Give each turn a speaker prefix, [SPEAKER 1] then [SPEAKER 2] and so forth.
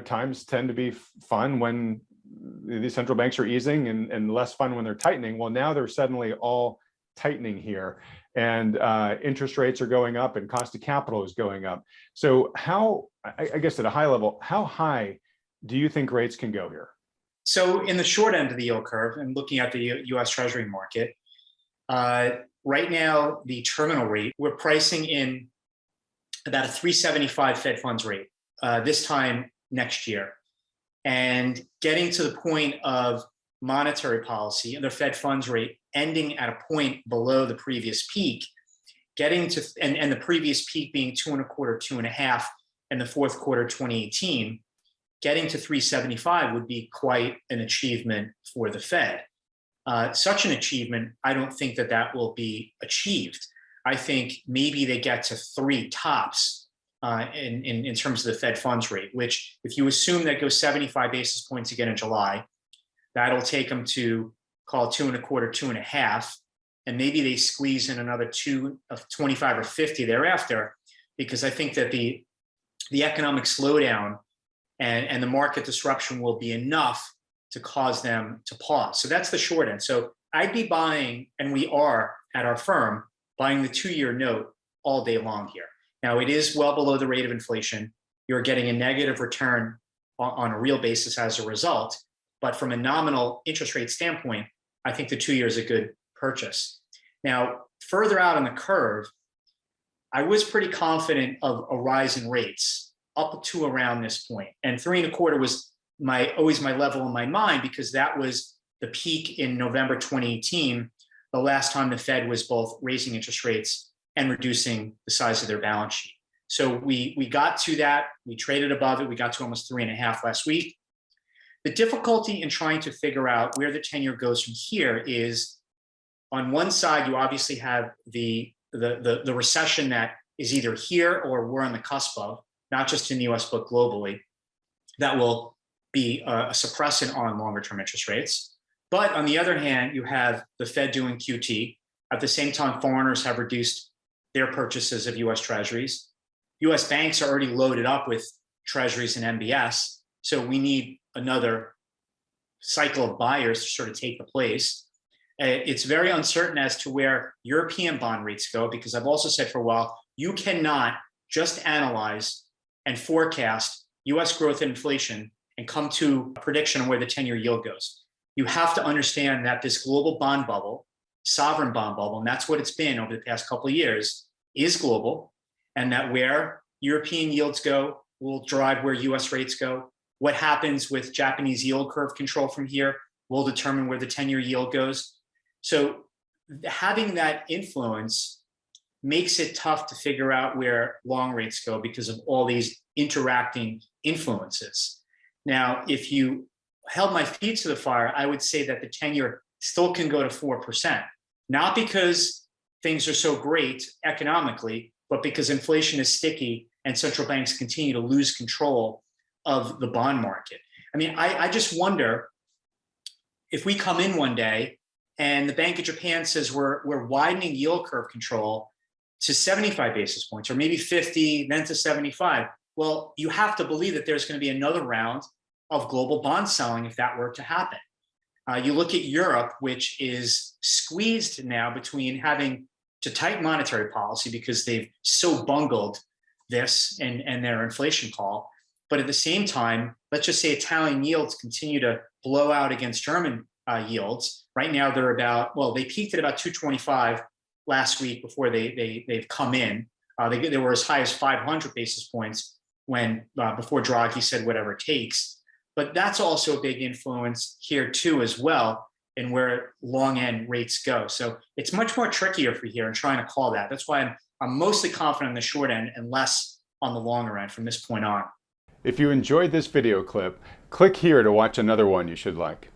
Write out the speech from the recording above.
[SPEAKER 1] times tend to be fun when the central banks are easing and less fun when they're tightening. Well, now they're suddenly all tightening here, and interest rates are going up and cost of capital is going up. So I guess at a high level, how high do you think rates can go here?
[SPEAKER 2] So in the short end of the yield curve, and looking at the U.S. Treasury market, right now, the terminal rate, we're pricing in about a 375 Fed funds rate this time next year. And getting to the point of monetary policy and the Fed funds rate ending at a point below the previous peak, getting to, and the previous peak being 2.25, 2.5 in the fourth quarter 2018, getting to 375 would be quite an achievement for the Fed. Such an achievement, I don't think that will be achieved. I think maybe they get to 3 tops in terms of the Fed funds rate, which if you assume that goes 75 basis points again in July, that'll take them to call it 2.25, 2.5, and maybe they squeeze in another 25 or 50 thereafter, because I think that the economic slowdown and the market disruption will be enough to cause them to pause. So that's the short end. So I'd be buying, and we are at our firm, buying the 2-year note all day long here. Now, it is well below the rate of inflation. You're getting a negative return on a real basis as a result. But from a nominal interest rate standpoint, I think the 2 year is a good purchase. Now, further out on the curve, I was pretty confident of a rise in rates up to around this point. And 3.25 was always my level in my mind, because that was the peak in November 2018, the last time the Fed was both raising interest rates and reducing the size of their balance sheet. So we got to that, we traded above it, we got to almost 3.5 last week. The difficulty in trying to figure out where the 10-year goes from here is, on one side, you obviously have the recession that is either here or we're on the cusp of, not just in the US, but globally, that will be a suppressant on longer term interest rates. But on the other hand, you have the Fed doing QT. At the same time, foreigners have reduced their purchases of US Treasuries. US banks are already loaded up with Treasuries and MBS. So we need another cycle of buyers to sort of take the place. It's very uncertain as to where European bond rates go, because I've also said for a while, you cannot just analyze and forecast US growth and inflation and come to a prediction on where the 10-year yield goes. You have to understand that this global bond bubble, sovereign bond bubble, and that's what it's been over the past couple of years, is global, and that where European yields go will drive where US rates go. What happens with Japanese yield curve control from here will determine where the 10-year yield goes. So having that influence makes it tough to figure out where long rates go because of all these interacting influences. Now, if you held my feet to the fire, I would say that the 10-year still can go to 4%, not because things are so great economically, but because inflation is sticky and central banks continue to lose control of the bond market. I mean, I just wonder if we come in one day and the Bank of Japan says we're widening yield curve control to 75 basis points, or maybe 50, then to 75. Well, you have to believe that there's going to be another round of global bond selling if that were to happen. You look at Europe, which is squeezed now between having to tighten monetary policy because they've so bungled this and their inflation call. But at the same time, let's just say Italian yields continue to blow out against German yields. Right now, they're about, well, they peaked at about 225 last week before they've come in. They were as high as 500 basis points when before Draghi said whatever it takes. But that's also a big influence here too as well, in where long end rates go. So it's much more trickier for here in trying to call that. That's why I'm mostly confident on the short end and less on the longer end from this point on.
[SPEAKER 1] If you enjoyed this video clip, click here to watch another one you should like.